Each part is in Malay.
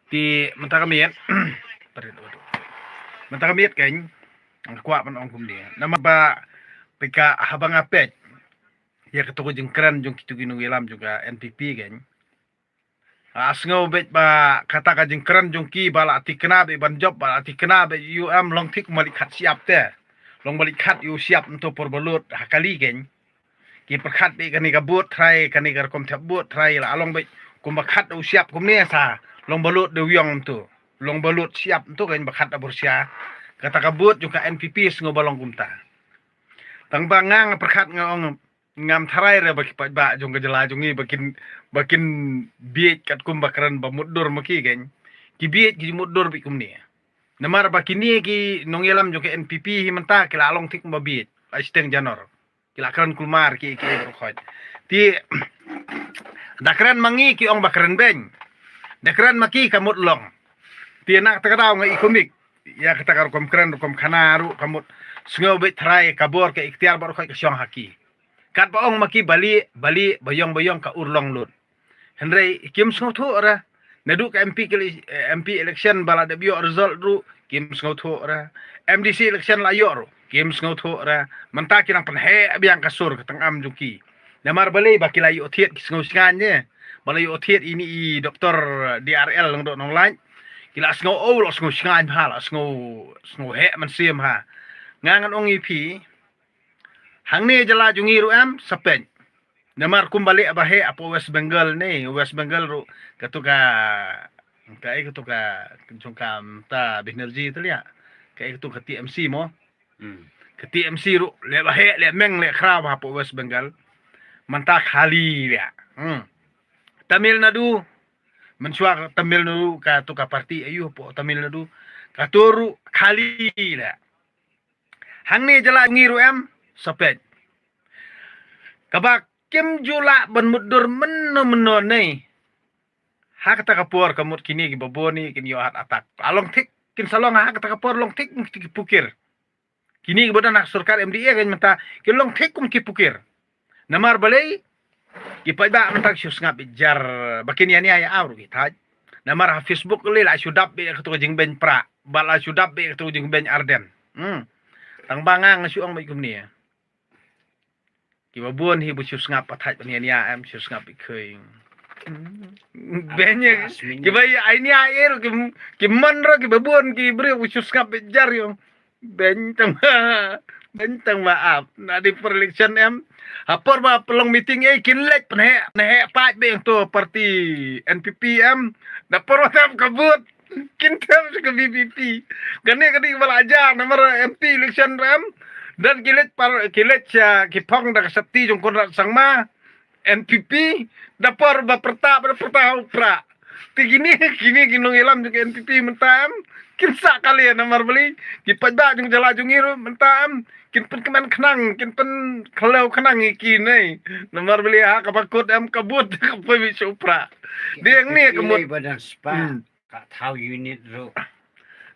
Ti mentara miet. Mentara miet kan. Ang kuat man ong kumdia. Nama ba pika habang apet. Ya ketuku jeng keren jeng kitu ginu wilam juga NPP kan. Asngau bet ba kata ka jeng keren jeng ki bala ati kena be ban job bala ati kena be UM long tik malik khat siap te. Long balik khat yu siap untuk perbelut hakali kan. Ki perkhat be kani ka buat try kani ka kom thap buat try la along be kum bakhat u siap kum ne sa long balut de wiong tu. Long balut siap tu kan bakhat abur sia. Kata ka buat juga NPP sngo balong kumta. Tang bangang perkhat ngong ngam tharai re baki ba jong ka jela jongi bakin biet kat kum bakran ba mudur maki kan. Ki biet ki mudur bi kum ne. Namar baki ni ki nongelam jong ka NPP hi menta kila along tik ba biet. Aisteng janor. Kila kran kulmar ki berkhot. Ti dakran mangi ki ong bakran beng. Dakran maki kamut long. Ti nak takadaw nga ikomik. Ya kata karo kom kran kom khanaru kamut sngo bet try kabor ke ikhtiar baru ka syong haki. Kat ba ong maki bali bayong ka urlong lut. Henry kim sngo thu ra. Nadu ka MP election bala de bio result ru kim sngo thu ra. MDC election la yo ru. Games ngau tho ra manta kirang panhe abiang kasur katang am juki namar balai bakilai othiet ngau singan ye balai othiet ini i doktor DRL ngau nong lain kila ngau o lo ngau singan ha la ngau he man sim ha ngangan ong ipi hangne jala jungi ru am sapen namar kumbali abahe apo West Bengal ru katuka jongkam ta Binerji tu liya kai tu kati MC mo ke TMC ru le bahe le meng le khrab ha po West Bengal manta khali ya Tamil Nadu mensuak Tamil Nadu ka tu ka parti ayu po Tamil Nadu ka turu khali la hangne jala ngiru em sapet kabak kim jula ban mudur menno nei ha kata kapur kamut kini ki baboni kin yo hat atak along tik kin salong ha kata kapur long tik ki pukir kini kemudian nak surkar MDA kan menta kilong tekum ki pukir namar balai ki pada menta syus ngap jar bakin yani ya aur ki taj namar ha Facebook le la sudap be ketu jing ben pra bala sudap be ketu jing ben Arden tang bangang syuang mai kum ni ki babon hi bu syus ngap pathaj yani ya am syus ngap khoi benye ki bai aini air ki man ro ki babon ki bre bu syus ngap jar yo bentang maaf na di perelection em hapor ba pelong meeting kinlek penhe pat be to parti NPP em da porotap kabut kintam ke BBP gane belajar nomor MP election em dan kilet kipong da sakti jong konrat sangma NPP da por ba perta upra kini kinong ilam juga NPP mentam kinsa kali ya nomor beli kipada jung jala jungiru mentam kin pen keman kenang kin pen kalau kenang iki nei nomor beli ha kapakut am kabut kapoy supra dia ni kemut badan spa ka tahu unit ru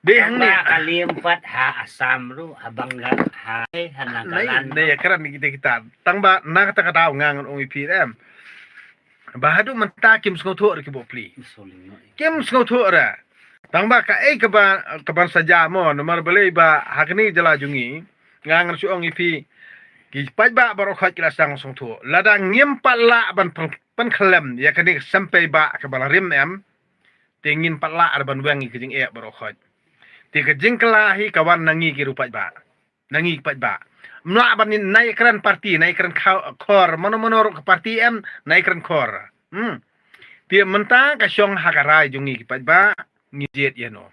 dia ni kali 4 ha asam ru abang ha hanagalan nei keran kita tangba na kata tahu ngangon UIP em bahadu menta kim skotho ki bopli kim skotho ra tangba ka kaban saja mo nomor beli ba hakni jala jungi ngangan su ong ipi ki pajba baro khat kila sang song thu ladang ngim pala ban pen khlem ya kani sampai ba ka bala rim em tingin pala ban wengi ki jing e baro khat ti ka jing kelahi kawan nangi ki rupat ba nangi pajba mla ban nai kran parti nai kran khor mono ke parti em nai kran khor ti menta ka syong hakarai jungi ki pajba ngijet yano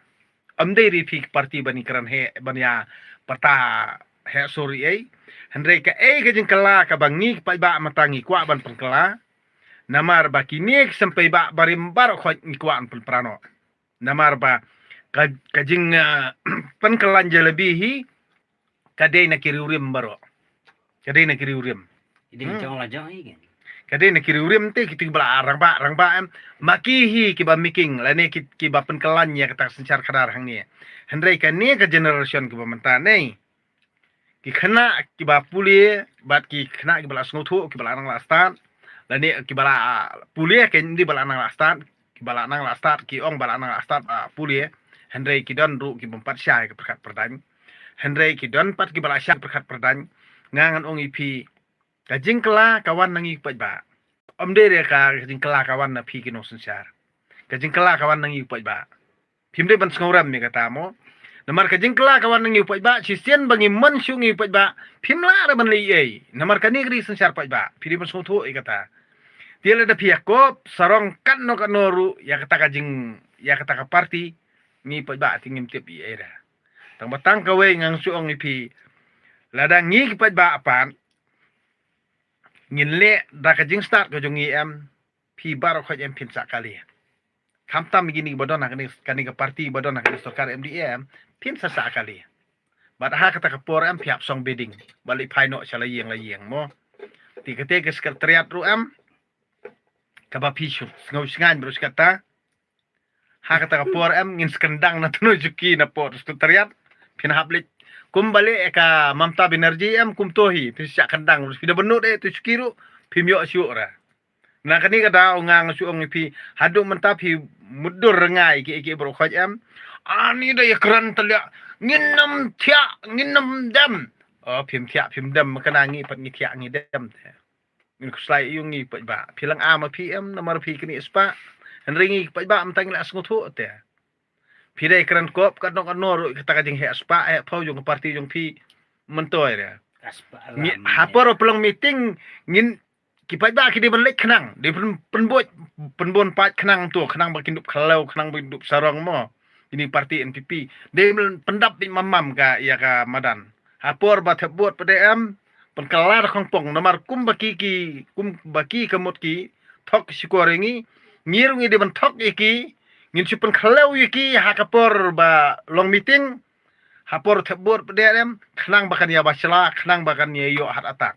amdei rifik parti bani kran he banya pata he sorry hendrai ka ka jing kala ka bangi pa ba matangi kwa ban pengkala namar ba kini sampai ba barim bar khot kwa an prano namar ba ka jing pengkalan jalebihi kadai na kiriurim baro kadai na kiriurim ini jong la jong igen kadai na kiriurim te kitu bala rang ba em makihi ki ba miking lane ki ba pengkalan ya kata sencar kadar hang ni hendrai ka ni ka generation ki ba menta nei ki khana ki ba puli bat ki khana ki bala sngo thu ki bala nang lastan lani ki bala puli ke ndi bala nang lastan ki balak nang la start ki ong balak nang la start puli Henry ki don ru ki bompat syai ke perkat perdan Henry ki don pat ki balak syai perkat perdan ngangan ong ipi kajing kela kawan nangi pat ba om de ka kajing kela kawan na pi ki no sensar kajing kela kawan nangi pat ba phim de ban sngoram mi kata mo namar kajing kela kawan nangi pat ba sisian bangi man syungi pat ba phim la ra ban li ei namar kani kri sensar pat ba phiri ban sngo i kata dia ada pihak kop sarong kan no kanoru ya kata kajing ya kata ka party ni pat ba tingim tiap i era tang batang kawe ngang suong ipi ladang ngi pat ba apan ngin le da kajing start ko jongi em pi baro ko em pin sakali kamtam gini bodon kani ka party bodon kani sokar MDM pin sa sakali bad ha kata ka por em piap song bidding balik paino sala yeng mo ti kete ke sekretariat ru em kaba pisu ngau singan berus kata ha kata ka por em ngin skendang na tuno juki na por sekretariat pin hablik kumbali eka Mamta Banerjee em kumtohi pisya kandang sudah benut tu skiru pimyo syura na kani kada ongang suong pi hadu menta pi mudur rengai ki bro khoj em ani da yakran telya nginam thia nginam dam phim thia phim dam kana ngi pat ngi thia ngi dam min kuslai yung ngi pat ba philang a ma pi em namar pi kini spa han ringi pat ba am tang la sngotu te pidai keren kop kadang kanor kata kajing he aspa pau jong parti jong pi mentoy re hapor pelang meeting ngin kipai ba ki di ban lek khnang di penbon pat khnang tu khnang ba kindup khalau khnang ba kindup sarong mo ini parti NPP de pendap di mamam ka ya ka madan hapor ba thebot pdm penkalar khongpong nomor kum baki kamut ki thok sikorengi ngirungi di ban thok iki ngin sipen kalau yiki hakapor ba long meeting hapor thebur pdm khnang bakan ya basla khnang bakan ya yo hat atak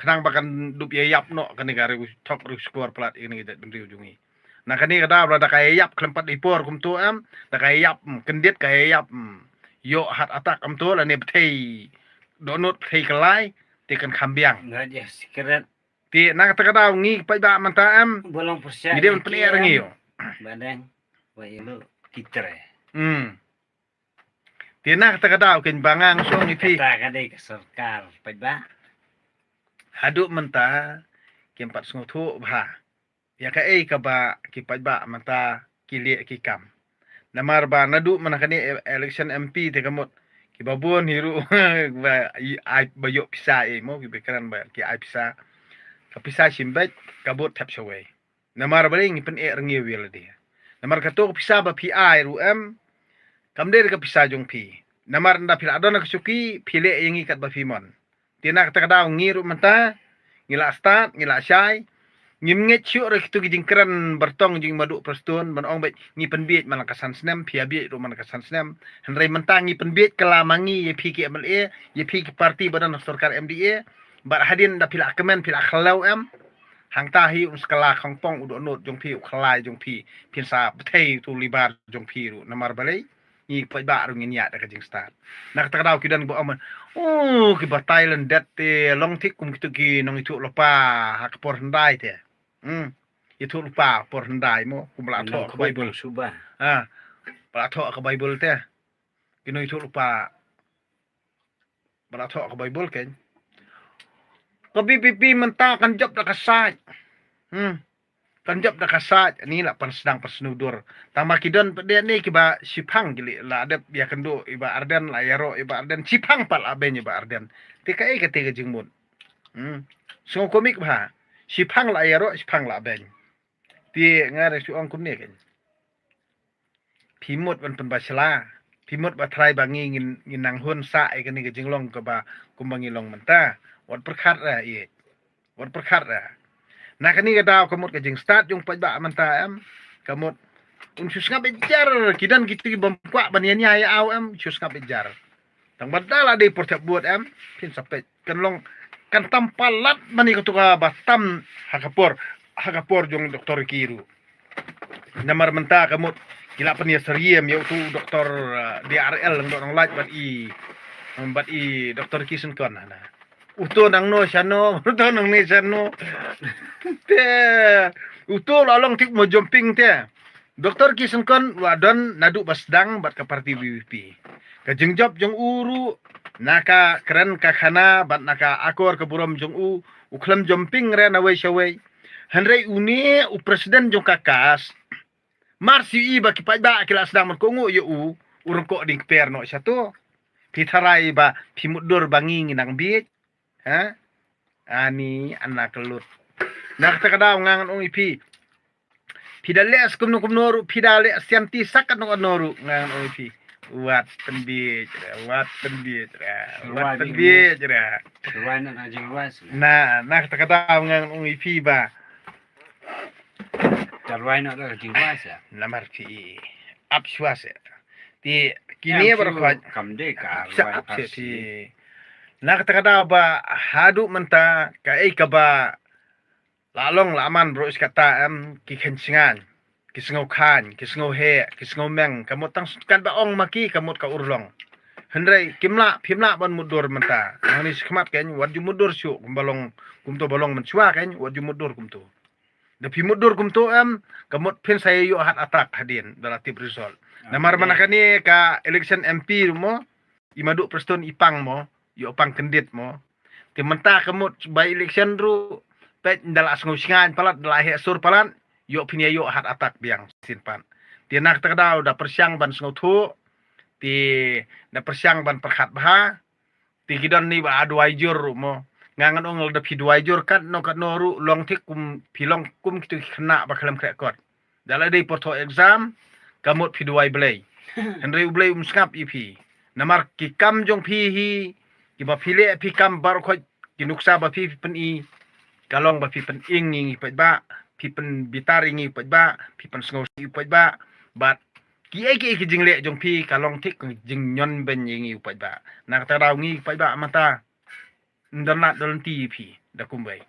khnang bakan dup ya yap no kan negara tok ru skor plat ini det bendri ujungi nah kani kada brada kaya yap klempat ipor kum tu am da kaya yap kendit kaya yap yo hat atak am tu la ne bthei donut bthei kelai tekan kambiang ngaje sekret ti nang kada ngi pa ba manta am bolong persya ni dia penir ngi yo badang Wailu kitre. Tina kata kata ken bangang song ipi. Kata kadai ke sarkar, ba? Haduk menta kempat sngotu bah. Ya ka ka ba ki ba menta kili ki kam. Namar ba nadu manakani election MP te kamot ki babon hiru ba ai bayo pisa mo ki bekeran ba ki ai pisa. Ka pisa simbet kabut tap shaway. Namar ba ring pen rengi wil dia. Namar kato pisa ba PI RUM kamder ka pisa jong pi namar nda pila adona kesuki pile yang ikat ba fimon tina kata kada ngiru menta ngila start ngila syai ngimnget syuk re kitu gijingkran bertong jing madu prestun ban ong bet ngi penbiet malakasan snem pia biet ru malakasan snem henrei menta ngi penbiet kelamangi ye pi ki MLA ye pi ki parti badan sarkar MDA bar hadin nda pila kemen pila khalau em hang tahi skala khongpong udo not jong pi khlai jong pi pinsa bthei tu libar jong pi ru namar balai ni pa ba ru ngin ya da kajing start nak ta daw kidan bo aman ki ba Thailand dat te long tik kum kitu ki nong itu lopa hak por ndai te itu lupa por ndai mo kum la tho ka bible subah ba tho ka bible te kino itu lupa ba tho ka bible ken PPP menta kan job dah kasat. Kan job dah kasat. Ni lah sedang persnudur. Tambah kidon dia ni kiba sipang gili lah ada biar kendo iba arden lah yaro iba arden sipang pal aben iba arden. Tikai ketiga jengmun. Semua komik bah. Sipang lah yaro sipang lah aben. Ti ngare suang kum ni kan. Pimut ban penbasla. Pimut ba try bangi ngin nang hun sa ai kan ni jenglong ke ba kumbangi long menta. Wat perkat lah iya. Wat perkat lah. Nah kani kata kamut kajing start yung pajba manta em. Kamut unsus nga bejar. Kidan gitu bampuak banianya ya aw em. Sus nga bejar. Tang badala di portap buat em. Pin sampai kanlong kan tampalat mani ketuka batam hakapor yung doktor kiru. Namar menta kamut gila penia seriem yaitu doktor DRL ng light bat i doktor kisun kon nah. Uto nang no syano, uto nang ni syano. Te, uto lalong tik mo jumping te. Doktor kisengkon wadon nadu basdang bat ka parti BBP. Ka jengjop jong uru naka keren ka khana bat naka akor ka burom jong uklam jomping re na wei shawei. Henrei uni presiden jong kakas. Marsi iba ki ba kila sedang kongo yo urung ko ding perno satu. Pitharai ba pimudur bangi nginang bit. Ha? Ani anak kelut. Nak takadaw ngangan ong ipi. Pidale as kumnoru pidale sianti sakat no noru ngan oipi wat tembie wat tembie jera Ruan na jing was. nak takata ngan oipi ba Ruan na jing was. lamar fi apswas ti kini berkhwat Kamde ka sa apsi nak takata ba hadu menta ka ka ba lalong laman bro iskata ki kensingan kisngau khan kisngau he kisngau meng kamot tang kan ba ong maki kamot ka urlong hendrai kimla phimla ban mudur menta ngani skmat ken wadu mudur syu kumbalong kumto balong menchua ken wadu mudur kumto da mudur kumto kamot phin saya yo hat atak hadin relatif result namar manakani ka election MP mo imadu preston ipang mo yo pang kendit mo timenta kamot by election ru pet dala asngusingan palat dala he sur palat yo pinia yo hat atak biang sinpan ti nak takdaw da persyang ban sngu thu ti da persyang ban perkhat bah ti gidon ni ba adwai jur mo ngangan ongol da pidwai jur kan no kan noru long tik kum pilong kum kitu khna ba khalam krekot dala dei porto exam kamot pidwai blai henry blai skap ipi namar ki kam jong pi hi ki ba phile pi kam bar khoj ki nuksa ba pi pen i kalong ba pi pen ing ngi pa ba pi pen bitar ngi pa ba pi pen sngo si pa ba bat ki jingle jong pi kalong tik jing nyon ben ngi pa ba nak ta raw ngi pa ba mata ndana dolon ti pi da kumbai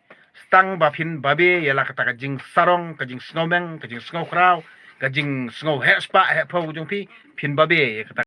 stang ba pin babe yala kata ka jing sarong ka jing snowmeng ka jing snow kraw ka jing snow he spa he po jong pi pin babe kata